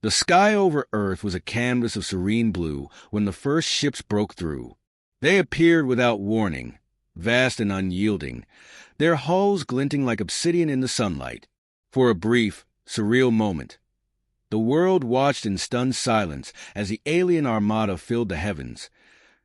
The sky over Earth was a canvas of serene blue when the first ships broke through. They appeared without warning, vast and unyielding, their hulls glinting like obsidian in the sunlight. For a brief, surreal moment, the world watched in stunned silence as the alien armada filled the heavens,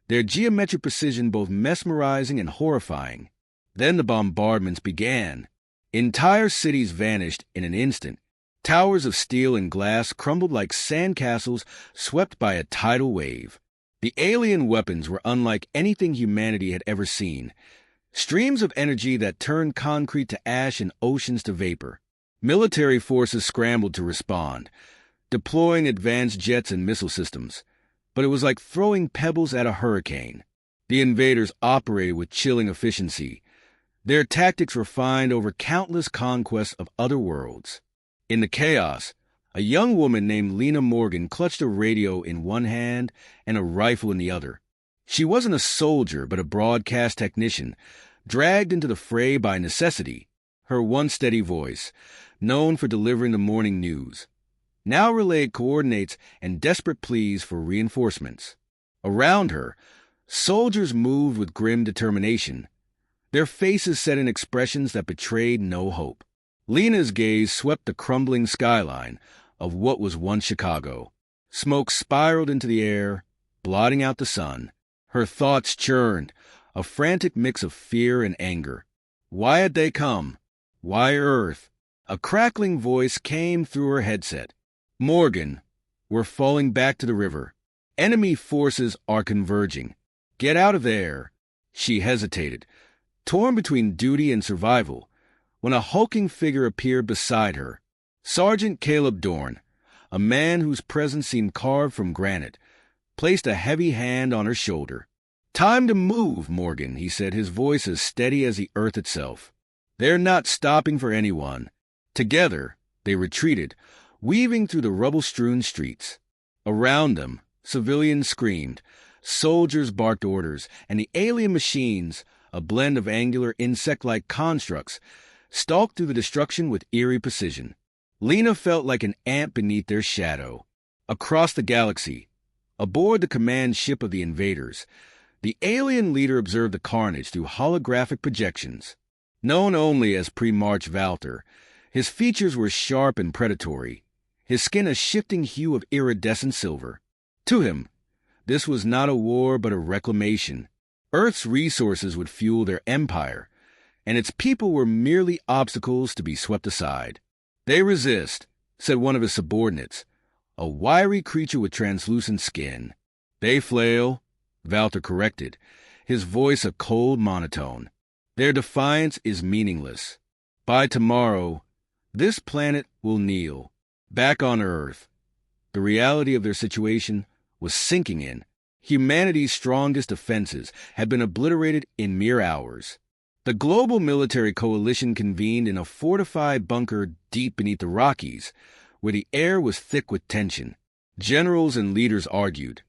their geometric precision both mesmerizing and horrifying. Then the bombardments began. Entire cities vanished in an instant. Towers of steel and glass crumbled like sandcastles swept by a tidal wave. The alien weapons were unlike anything humanity had ever seen. Streams of energy that turned concrete to ash and oceans to vapor. Military forces scrambled to respond, deploying advanced jets and missile systems. But it was like throwing pebbles at a hurricane. The invaders operated with chilling efficiency, their tactics refined over countless conquests of other worlds. In the chaos, a young woman named Lena Morgan clutched a radio in one hand and a rifle in the other. She wasn't a soldier, but a broadcast technician, dragged into the fray by necessity. Her once steady voice, known for delivering the morning news, now relayed coordinates and desperate pleas for reinforcements. Around her, soldiers moved with grim determination, their faces set in expressions that betrayed no hope. Lena's gaze swept the crumbling skyline of what was once Chicago. Smoke spiraled into the air, blotting out the sun. Her thoughts churned, a frantic mix of fear and anger. Why had they come? Why Earth? A crackling voice came through her headset. Morgan, we're falling back to the river. Enemy forces are converging. Get out of there. She hesitated, torn between duty and survival, when a hulking figure appeared beside her. Sergeant Caleb Dorn, a man whose presence seemed carved from granite, placed a heavy hand on her shoulder. Time to move, Morgan, he said, his voice as steady as the earth itself. They're not stopping for anyone. Together, they retreated, weaving through the rubble-strewn streets. Around them, civilians screamed, soldiers barked orders, and the alien machines, a blend of angular insect-like constructs, stalked through the destruction with eerie precision. Lena felt like an ant beneath their shadow. Across the galaxy, aboard the command ship of the invaders, the alien leader observed the carnage through holographic projections. Known only as Pre-March Valter, his features were sharp and predatory, his skin a shifting hue of iridescent silver. To him, this was not a war but a reclamation. Earth's resources would fuel their empire, and its people were merely obstacles to be swept aside. They resist, said one of his subordinates, a wiry creature with translucent skin. They flail, Valter corrected, his voice a cold monotone. Their defiance is meaningless. By tomorrow, this planet will kneel. Back on Earth, the reality of their situation was sinking in. Humanity's strongest defenses had been obliterated in mere hours. The global military coalition convened in a fortified bunker deep beneath the Rockies, where the air was thick with tension. Generals and leaders argued,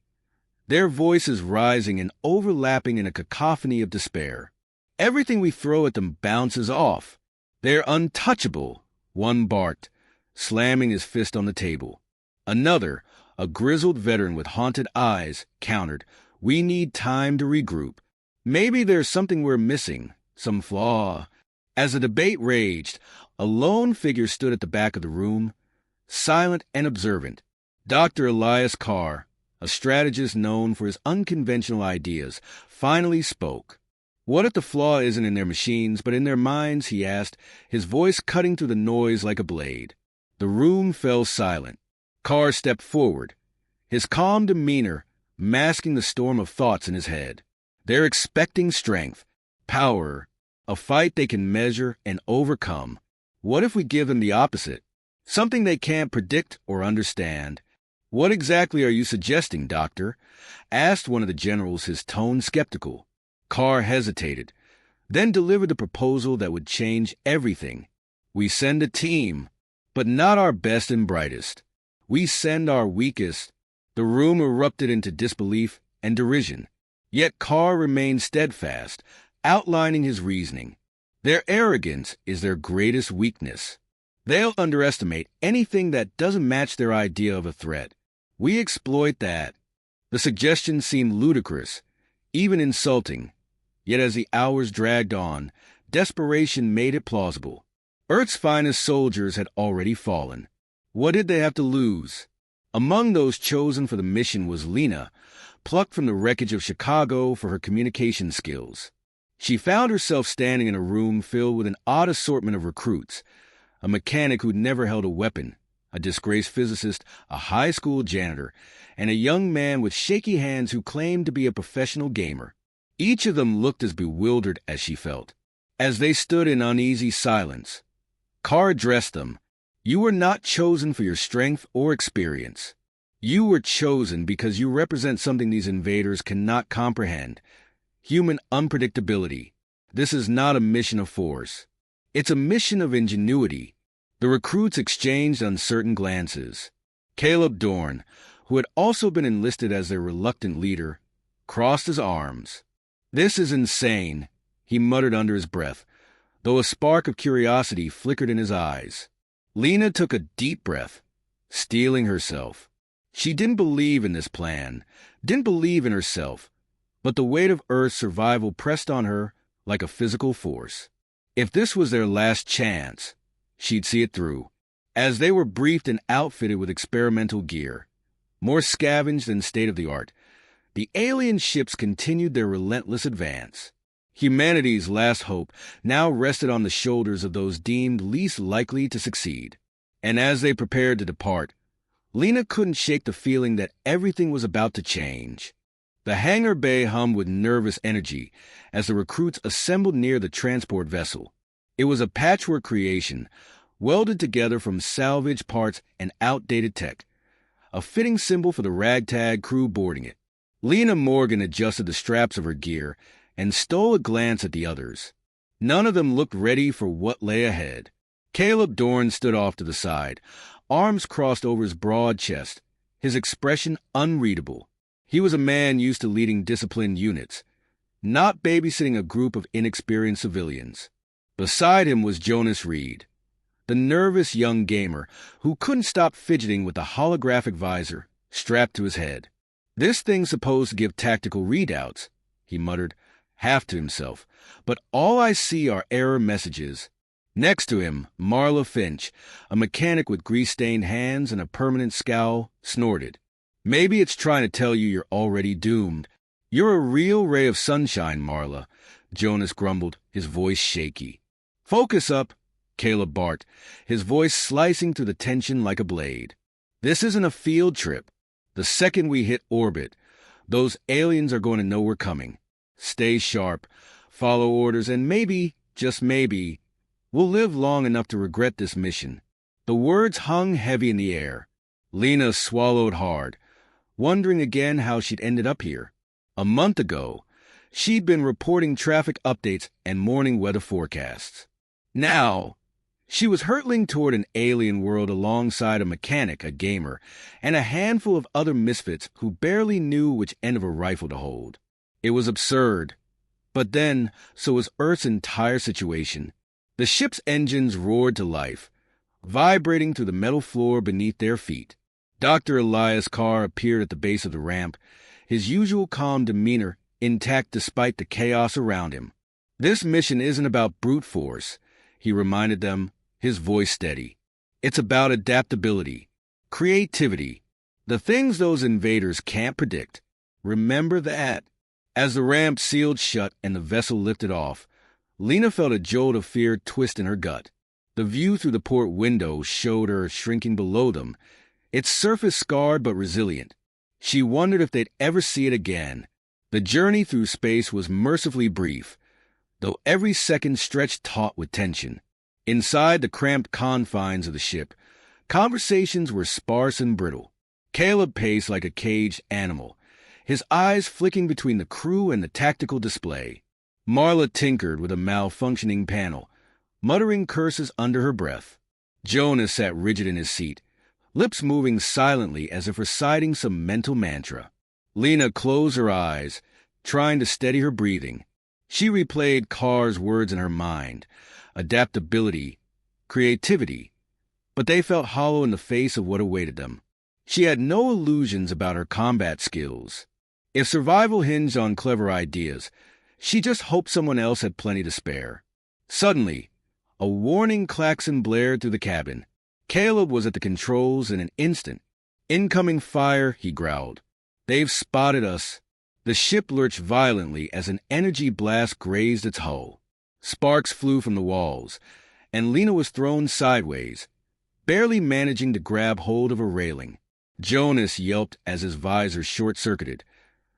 their voices rising and overlapping in a cacophony of despair. Everything we throw at them bounces off. They're untouchable, one barked, slamming his fist on the table. Another, a grizzled veteran with haunted eyes, countered, we need time to regroup. Maybe there's something we're missing, some flaw. As the debate raged, a lone figure stood at the back of the room, silent and observant. Dr. Elias Carr, a strategist known for his unconventional ideas, finally spoke. What if the flaw isn't in their machines, but in their minds, he asked, his voice cutting through the noise like a blade. The room fell silent. Carr stepped forward, his calm demeanor masking the storm of thoughts in his head. They're expecting strength, power, a fight they can measure and overcome. What if we give them the opposite? Something they can't predict or understand. What exactly are you suggesting, Doctor? Asked one of the generals, his tone skeptical. Carr hesitated, then delivered the proposal that would change everything. We send a team, but not our best and brightest. We send our weakest. The room erupted into disbelief and derision. Yet Carr remained steadfast, outlining his reasoning. Their arrogance is their greatest weakness. They'll underestimate anything that doesn't match their idea of a threat. We exploit that. The suggestion seemed ludicrous, even insulting. Yet as the hours dragged on, desperation made it plausible. Earth's finest soldiers had already fallen. What did they have to lose? Among those chosen for the mission was Lena, plucked from the wreckage of Chicago for her communication skills. She found herself standing in a room filled with an odd assortment of recruits, a mechanic who'd never held a weapon, a disgraced physicist, a high school janitor, and a young man with shaky hands who claimed to be a professional gamer. Each of them looked as bewildered as she felt. As they stood in uneasy silence, Carr addressed them. You were not chosen for your strength or experience. You were chosen because you represent something these invaders cannot comprehend: human unpredictability. This is not a mission of force. It's a mission of ingenuity. The recruits exchanged uncertain glances. Caleb Dorn, who had also been enlisted as their reluctant leader, crossed his arms. This is insane, he muttered under his breath, though a spark of curiosity flickered in his eyes. Lena took a deep breath, steeling herself. She didn't believe in this plan, didn't believe in herself, but the weight of Earth's survival pressed on her like a physical force. If this was their last chance, she'd see it through. As they were briefed and outfitted with experimental gear, more scavenged than state-of-the-art, the alien ships continued their relentless advance. Humanity's last hope now rested on the shoulders of those deemed least likely to succeed. And as they prepared to depart, Lena couldn't shake the feeling that everything was about to change. The hangar bay hummed with nervous energy as the recruits assembled near the transport vessel. It was a patchwork creation, welded together from salvaged parts and outdated tech, a fitting symbol for the ragtag crew boarding it. Lena Morgan adjusted the straps of her gear and stole a glance at the others. None of them looked ready for what lay ahead. Caleb Dorn stood off to the side, arms crossed over his broad chest, his expression unreadable. He was a man used to leading disciplined units, not babysitting a group of inexperienced civilians. Beside him was Jonas Reed, the nervous young gamer who couldn't stop fidgeting with the holographic visor strapped to his head. This thing's supposed to give tactical readouts, he muttered, half to himself, but all I see are error messages. Next to him, Marla Finch, a mechanic with grease-stained hands and a permanent scowl, snorted. Maybe it's trying to tell you you're already doomed. You're a real ray of sunshine, Marla, Jonas grumbled, his voice shaky. Focus up, Caleb barked, his voice slicing through the tension like a blade. This isn't a field trip. The second we hit orbit, those aliens are going to know we're coming. Stay sharp, follow orders, and maybe, just maybe, we'll live long enough to regret this mission. The words hung heavy in the air. Lena swallowed hard, wondering again how she'd ended up here. A month ago, she'd been reporting traffic updates and morning weather forecasts. Now, she was hurtling toward an alien world alongside a mechanic, a gamer, and a handful of other misfits who barely knew which end of a rifle to hold. It was absurd. But then, so was Earth's entire situation. The ship's engines roared to life, vibrating through the metal floor beneath their feet. Dr. Elias Carr appeared at the base of the ramp, his usual calm demeanor intact despite the chaos around him. This mission isn't about brute force, he reminded them, his voice steady. It's about adaptability, creativity, the things those invaders can't predict. Remember that. As the ramp sealed shut and the vessel lifted off, Lena felt a jolt of fear twist in her gut. The view through the port window showed her shrinking below them, its surface scarred but resilient. She wondered if they'd ever see it again. The journey through space was mercifully brief, though every second stretched taut with tension. Inside the cramped confines of the ship, conversations were sparse and brittle. Caleb paced like a caged animal, his eyes flicking between the crew and the tactical display. Marla tinkered with a malfunctioning panel, muttering curses under her breath. Jonas sat rigid in his seat, lips moving silently as if reciting some mental mantra. Lena closed her eyes, trying to steady her breathing. She replayed Carr's words in her mind: adaptability, creativity, but they felt hollow in the face of what awaited them. She had no illusions about her combat skills. If survival hinged on clever ideas, she just hoped someone else had plenty to spare. Suddenly, a warning klaxon blared through the cabin. Caleb was at the controls in an instant. "Incoming fire," he growled. "They've spotted us." The ship lurched violently as an energy blast grazed its hull. Sparks flew from the walls, and Lena was thrown sideways, barely managing to grab hold of a railing. Jonas yelped as his visor short-circuited,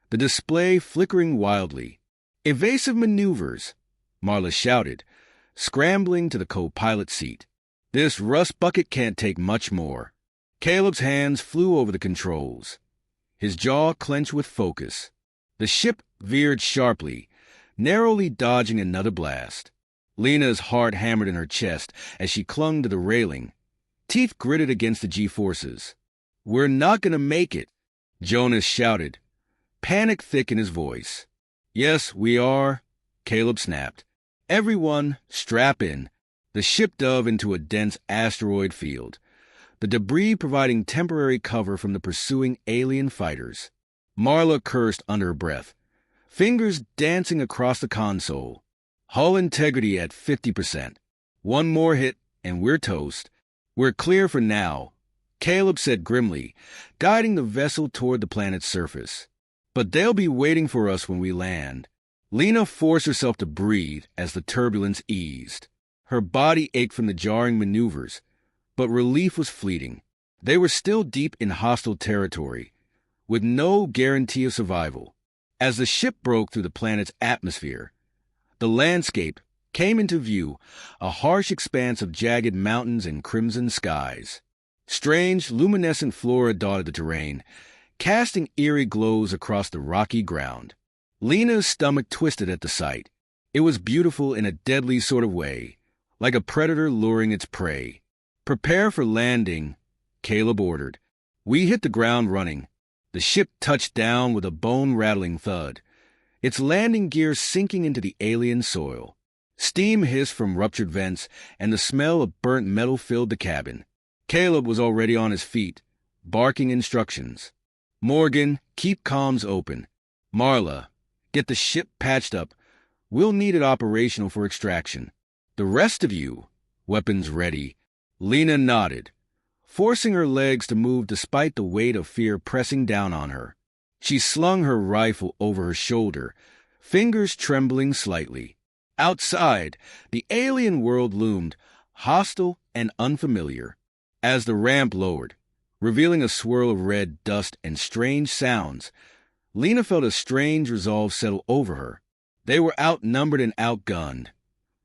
the display flickering wildly. "Evasive maneuvers," Marla shouted, scrambling to the co-pilot seat. "This rust bucket can't take much more." Caleb's hands flew over the controls. His jaw clenched with focus. The ship veered sharply, narrowly dodging another blast. Lena's heart hammered in her chest as she clung to the railing, teeth gritted against the G-forces. "We're not going to make it," Jonas shouted, panic thick in his voice. "Yes, we are," Caleb snapped. "Everyone, strap in." The ship dove into a dense asteroid field, the debris providing temporary cover from the pursuing alien fighters. Marla cursed under her breath, fingers dancing across the console. Hull integrity at 50%. One more hit, and we're toast. "We're clear for now," Caleb said grimly, guiding the vessel toward the planet's surface. "But they'll be waiting for us when we land." Lena forced herself to breathe as the turbulence eased. Her body ached from the jarring maneuvers, but relief was fleeting. They were still deep in hostile territory, with no guarantee of survival. As the ship broke through the planet's atmosphere, the landscape came into view, a harsh expanse of jagged mountains and crimson skies. Strange, luminescent flora dotted the terrain, casting eerie glows across the rocky ground. Lena's stomach twisted at the sight. It was beautiful in a deadly sort of way, like a predator luring its prey. "Prepare for landing," Caleb ordered. We hit the ground running. The ship touched down with a bone-rattling thud, its landing gear sinking into the alien soil. Steam hissed from ruptured vents, and the smell of burnt metal filled the cabin. Caleb was already on his feet, barking instructions. "Morgan, keep comms open. Marla, get the ship patched up. We'll need it operational for extraction. The rest of you, weapons ready." Lena nodded, forcing her legs to move despite the weight of fear pressing down on her. She slung her rifle over her shoulder, fingers trembling slightly. Outside, the alien world loomed, hostile and unfamiliar. As the ramp lowered, revealing a swirl of red dust and strange sounds, Lena felt a strange resolve settle over her. They were outnumbered and outgunned,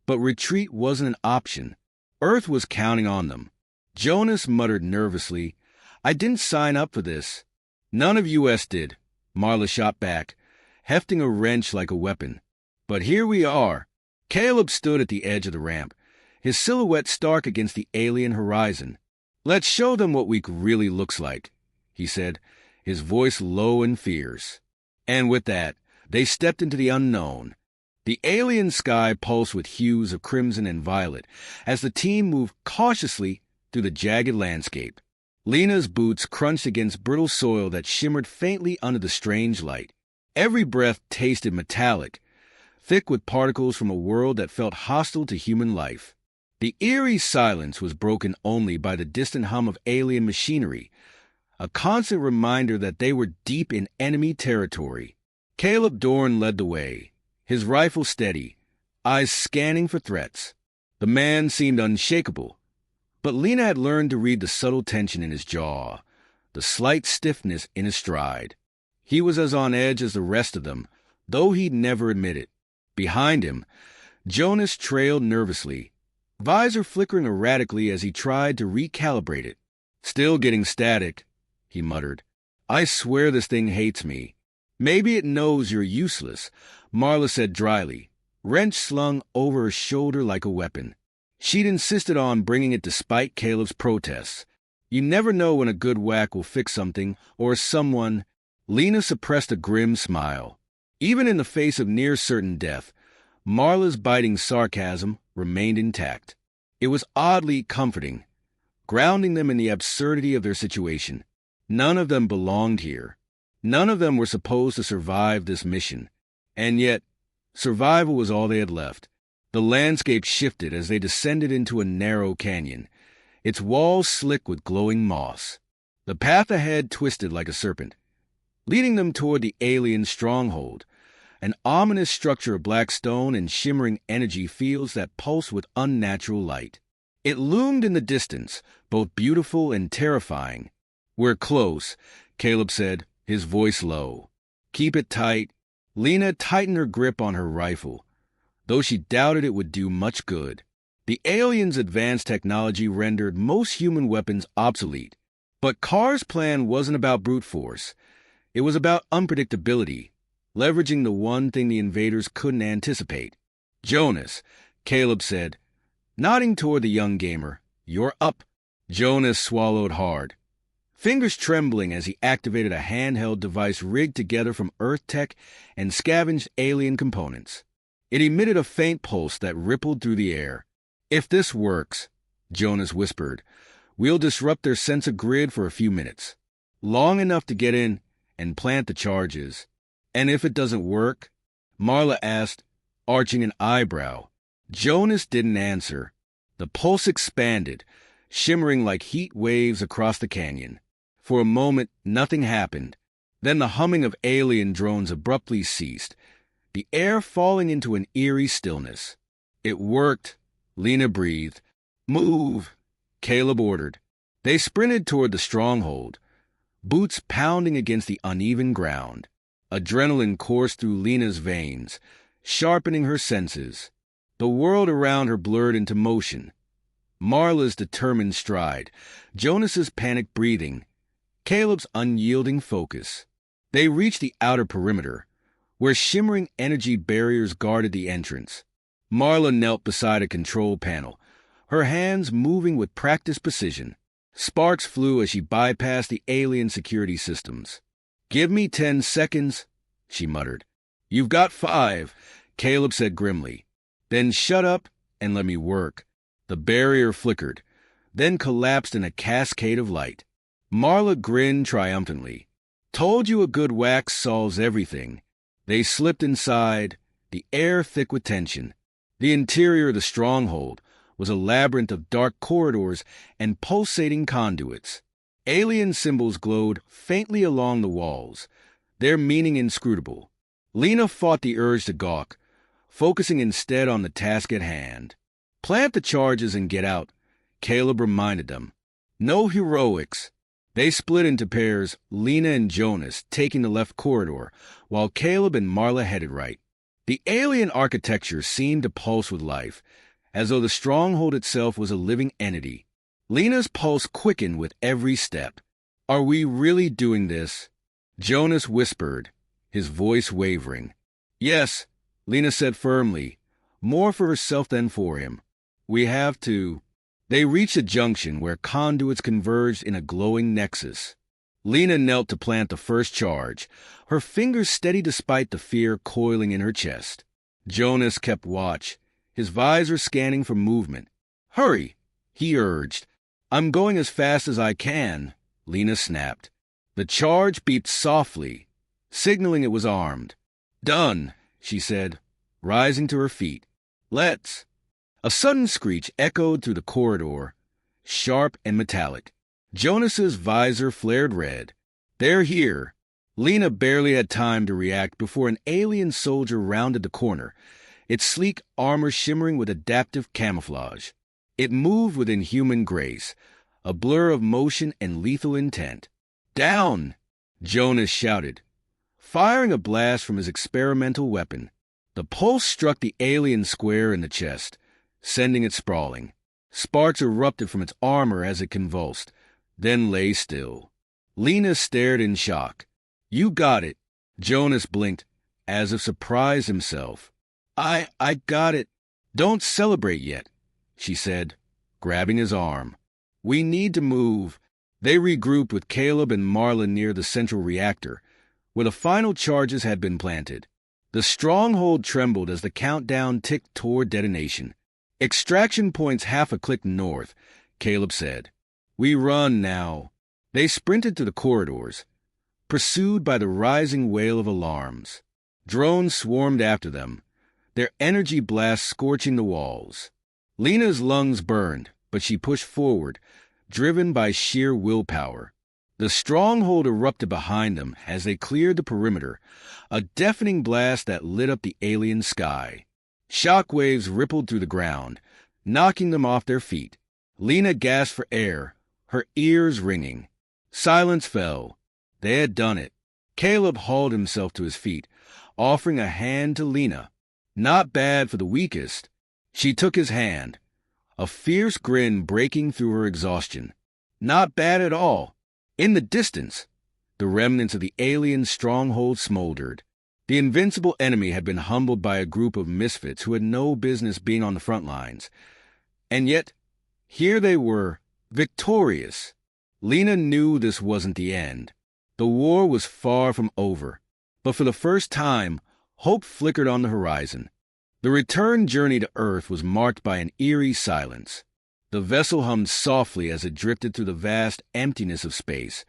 but retreat wasn't an option. Earth was counting on them. Jonas muttered nervously, "I didn't sign up for this." "None of US did," Marla shot back, hefting a wrench like a weapon. "But here we are." Caleb stood at the edge of the ramp, his silhouette stark against the alien horizon. "Let's show them what weak really looks like," he said, his voice low and fierce. And with that, they stepped into the unknown. The alien sky pulsed with hues of crimson and violet as the team moved cautiously through the jagged landscape. Lena's boots crunched against brittle soil that shimmered faintly under the strange light. Every breath tasted metallic, thick with particles from a world that felt hostile to human life. The eerie silence was broken only by the distant hum of alien machinery, a constant reminder that they were deep in enemy territory. Caleb Dorn led the way, his rifle steady, eyes scanning for threats. The man seemed unshakable, but Lena had learned to read the subtle tension in his jaw, the slight stiffness in his stride. He was as on edge as the rest of them, though he'd never admit it. Behind him, Jonas trailed nervously, visor flickering erratically as he tried to recalibrate it. "Still getting static," he muttered. "I swear this thing hates me." "Maybe it knows you're useless," Marla said dryly, wrench slung over her shoulder like a weapon. She'd insisted on bringing it despite Caleb's protests. You never know when a good whack will fix something or someone. Lena suppressed a grim smile. Even in the face of near-certain death, Marla's biting sarcasm remained intact. It was oddly comforting, grounding them in the absurdity of their situation. None of them belonged here. None of them were supposed to survive this mission. And yet, survival was all they had left. The landscape shifted as they descended into a narrow canyon, its walls slick with glowing moss. The path ahead twisted like a serpent, leading them toward the alien stronghold, an ominous structure of black stone and shimmering energy fields that pulsed with unnatural light. It loomed in the distance, both beautiful and terrifying. "We're close," Caleb said, his voice low. "Keep it tight." Lena tightened her grip on her rifle, though she doubted it would do much good. The aliens' advanced technology rendered most human weapons obsolete. But Carr's plan wasn't about brute force. It was about unpredictability, leveraging the one thing the invaders couldn't anticipate. "Jonas," Caleb said, nodding toward the young gamer, "you're up." Jonas swallowed hard, fingers trembling as he activated a handheld device rigged together from Earth tech and scavenged alien components. It emitted a faint pulse that rippled through the air. "If this works," Jonas whispered, "we'll disrupt their sensor grid for a few minutes, long enough to get in and plant the charges." "And if it doesn't work?" Marla asked, arching an eyebrow. Jonas didn't answer. The pulse expanded, shimmering like heat waves across the canyon. For a moment, nothing happened. Then the humming of alien drones abruptly ceased, the air falling into an eerie stillness. "It worked," Lena breathed. "Move," Caleb ordered. They sprinted toward the stronghold, boots pounding against the uneven ground. Adrenaline coursed through Lena's veins, sharpening her senses. The world around her blurred into motion. Marla's determined stride, Jonas's panicked breathing, Caleb's unyielding focus. They reached the outer perimeter, where shimmering energy barriers guarded the entrance. Marla knelt beside a control panel, her hands moving with practiced precision. Sparks flew as she bypassed the alien security systems. "Give me 10 seconds, she muttered. "You've got 5, Caleb said grimly. "Then shut up and let me work." The barrier flickered, then collapsed in a cascade of light. Marla grinned triumphantly. "Told you a good wax solves everything." They slipped inside, the air thick with tension. The interior of the stronghold was a labyrinth of dark corridors and pulsating conduits. Alien symbols glowed faintly along the walls, their meaning inscrutable. Lena fought the urge to gawk, focusing instead on the task at hand. "Plant the charges and get out," Caleb reminded them. "No heroics." They split into pairs, Lena and Jonas taking the left corridor, while Caleb and Marla headed right. The alien architecture seemed to pulse with life, as though the stronghold itself was a living entity. Lena's pulse quickened with every step. "Are we really doing this?" Jonas whispered, his voice wavering. "Yes," Lena said firmly, more for herself than for him. "We have to." They reached a junction where conduits converged in a glowing nexus. Lena knelt to plant the first charge, her fingers steady despite the fear coiling in her chest. Jonas kept watch, his visor scanning for movement. "Hurry," he urged. "I'm going as fast as I can," Lena snapped. The charge beeped softly, signaling it was armed. "Done," she said, rising to her feet. "Let's." A sudden screech echoed through the corridor, sharp and metallic. Jonas's visor flared red. "They're here." Lena barely had time to react before an alien soldier rounded the corner, its sleek armor shimmering with adaptive camouflage. It moved with inhuman grace, a blur of motion and lethal intent. "Down!" Jonas shouted, firing a blast from his experimental weapon. The pulse struck the alien square in the chest, sending it sprawling. Sparks erupted from its armor as it convulsed, then lay still. Lena stared in shock. "You got it." Jonas blinked, as if surprised himself. I got it." "Don't celebrate yet," she said, grabbing his arm. "We need to move." They regrouped with Caleb and Marla near the central reactor, where the final charges had been planted. The stronghold trembled as the countdown ticked toward detonation. "Extraction point's half a click north," Caleb said. We run now. They sprinted through the corridors, pursued by the rising wail of alarms. Drones swarmed after them, their energy blasts scorching the walls. Lena's lungs burned, but she pushed forward, driven by sheer willpower. The stronghold erupted behind them as they cleared the perimeter, a deafening blast that lit up the alien sky. Shockwaves rippled through the ground, knocking them off their feet. Lena gasped for air, her ears ringing. Silence fell. They had done it. Caleb hauled himself to his feet, offering a hand to Lena. Not bad for the weakest. She took his hand, a fierce grin breaking through her exhaustion. Not bad at all. In the distance, the remnants of the alien stronghold smoldered. The invincible enemy had been humbled by a group of misfits who had no business being on the front lines. And yet, here they were, victorious. Lena knew this wasn't the end. The war was far from over. But for the first time, hope flickered on the horizon. The return journey to Earth was marked by an eerie silence. The vessel hummed softly as it drifted through the vast emptiness of space.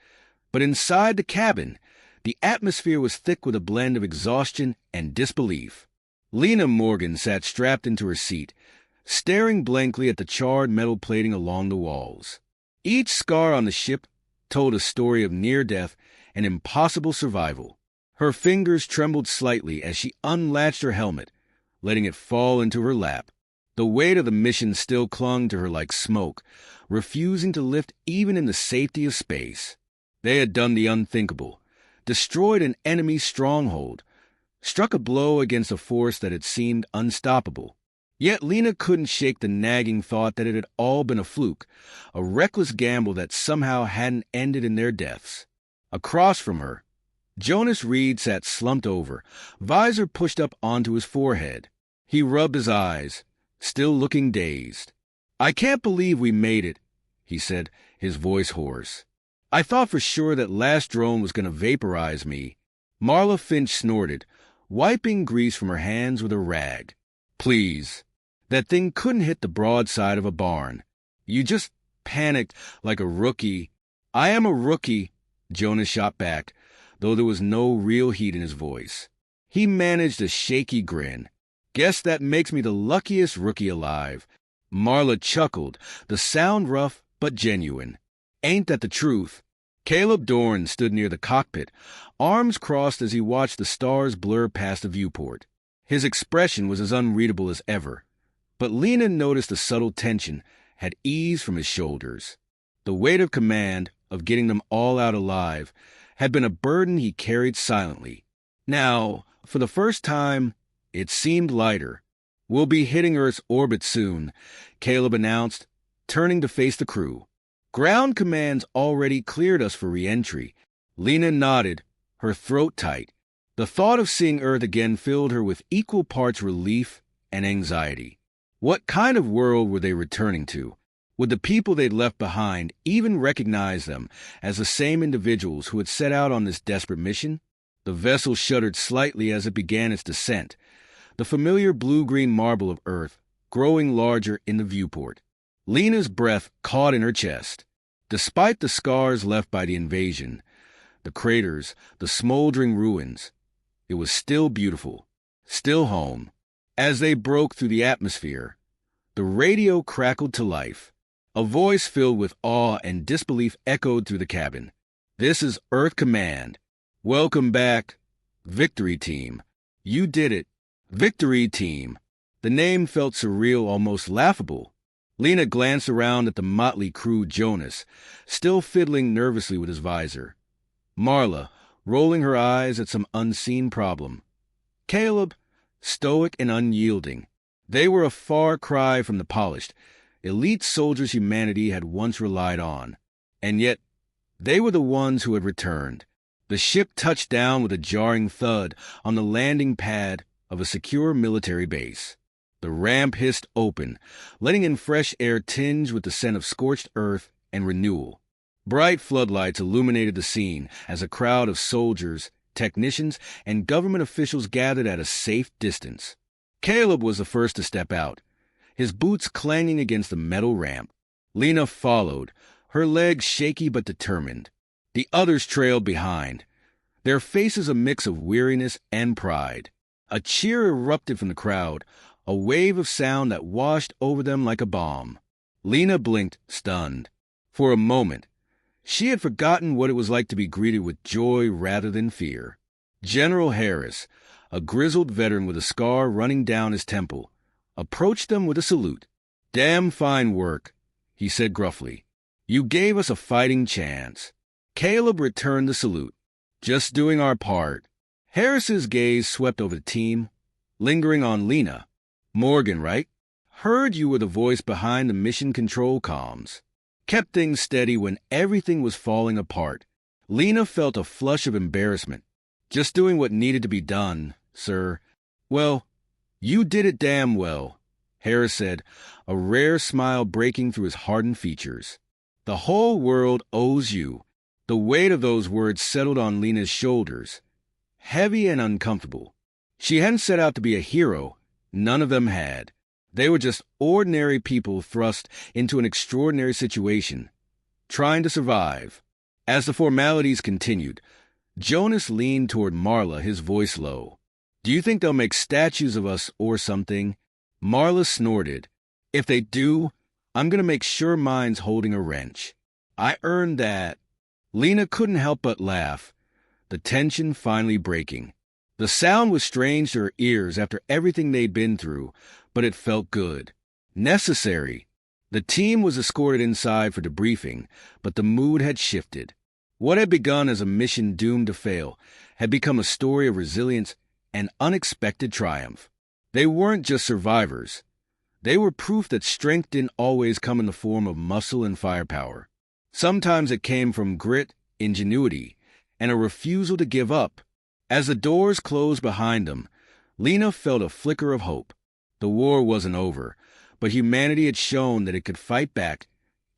But inside the cabin, the atmosphere was thick with a blend of exhaustion and disbelief. Lena Morgan sat strapped into her seat, staring blankly at the charred metal plating along the walls. Each scar on the ship told a story of near death and impossible survival. Her fingers trembled slightly as she unlatched her helmet, letting it fall into her lap. The weight of the mission still clung to her like smoke, refusing to lift even in the safety of space. They had done the unthinkable, destroyed an enemy stronghold, struck a blow against a force that had seemed unstoppable. Yet Lena couldn't shake the nagging thought that it had all been a fluke, a reckless gamble that somehow hadn't ended in their deaths. Across from her, Jonas Reed sat slumped over, visor pushed up onto his forehead. He rubbed his eyes, still looking dazed. "I can't believe we made it," he said, his voice hoarse. "I thought for sure that last drone was going to vaporize me." Marla Finch snorted, wiping grease from her hands with a rag. "Please. That thing couldn't hit the broadside of a barn. You just panicked like a rookie." "I am a rookie," Jonas shot back, though there was no real heat in his voice. He managed a shaky grin. "Guess that makes me the luckiest rookie alive." Marla chuckled, the sound rough but genuine. "Ain't that the truth?" Caleb Dorn stood near the cockpit, arms crossed as he watched the stars blur past the viewport. His expression was as unreadable as ever. But Lena noticed a subtle tension had eased from his shoulders. The weight of command, of getting them all out alive, had been a burden he carried silently. Now, for the first time, it seemed lighter. "We'll be hitting Earth's orbit soon," Caleb announced, turning to face the crew. "Ground command's already cleared us for re-entry." Lena nodded, her throat tight. The thought of seeing Earth again filled her with equal parts relief and anxiety. What kind of world were they returning to? Would the people they'd left behind even recognize them as the same individuals who had set out on this desperate mission? The vessel shuddered slightly as it began its descent, the familiar blue-green marble of Earth growing larger in the viewport. Lena's breath caught in her chest. Despite the scars left by the invasion, the craters, the smoldering ruins, it was still beautiful, still home. As they broke through the atmosphere, the radio crackled to life. A voice filled with awe and disbelief echoed through the cabin. "This is Earth Command. Welcome back, Victory Team. You did it. Victory Team." The name felt surreal, almost laughable. Lena glanced around at the motley crew. Jonas, still fiddling nervously with his visor. Marla, rolling her eyes at some unseen problem. Caleb, stoic and unyielding. They were a far cry from the polished, elite soldiers humanity had once relied on. And yet, they were the ones who had returned. The ship touched down with a jarring thud on the landing pad of a secure military base. The ramp hissed open, letting in fresh air tinged with the scent of scorched earth and renewal. Bright floodlights illuminated the scene as a crowd of soldiers, technicians, and government officials gathered at a safe distance. Caleb was the first to step out, his boots clanging against the metal ramp. Lena followed, her legs shaky but determined. The others trailed behind, their faces a mix of weariness and pride. A cheer erupted from the crowd, a wave of sound that washed over them like a bomb. Lena blinked, stunned. For a moment, she had forgotten what it was like to be greeted with joy rather than fear. General Harris, a grizzled veteran with a scar running down his temple, approached them with a salute. "Damn fine work," he said gruffly. "You gave us a fighting chance." Caleb returned the salute. "Just doing our part." Harris's gaze swept over the team, lingering on Lena. "Morgan, right? Heard you were the voice behind the mission control comms. Kept things steady when everything was falling apart." Lena felt a flush of embarrassment. "Just doing what needed to be done, sir." "Well, you did it damn well," Harris said, a rare smile breaking through his hardened features. "The whole world owes you." The weight of those words settled on Lena's shoulders, heavy and uncomfortable. She hadn't set out to be a hero. None of them had. They were just ordinary people thrust into an extraordinary situation, trying to survive. As the formalities continued, Jonas leaned toward Marla, his voice low. "Do you think they'll make statues of us or something?" Marla snorted. "If they do, I'm going to make sure mine's holding a wrench. I earned that." Lena couldn't help but laugh, the tension finally breaking. The sound was strange to her ears after everything they'd been through, but it felt good. Necessary. The team was escorted inside for debriefing, but the mood had shifted. What had begun as a mission doomed to fail had become a story of resilience and unexpected triumph. They weren't just survivors. They were proof that strength didn't always come in the form of muscle and firepower. Sometimes it came from grit, ingenuity, and a refusal to give up. As the doors closed behind them, Lena felt a flicker of hope. The war wasn't over, but humanity had shown that it could fight back,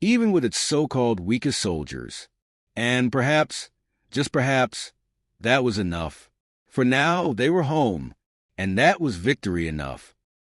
even with its so-called weakest soldiers. And perhaps, just perhaps, that was enough. For now, they were home, and that was victory enough.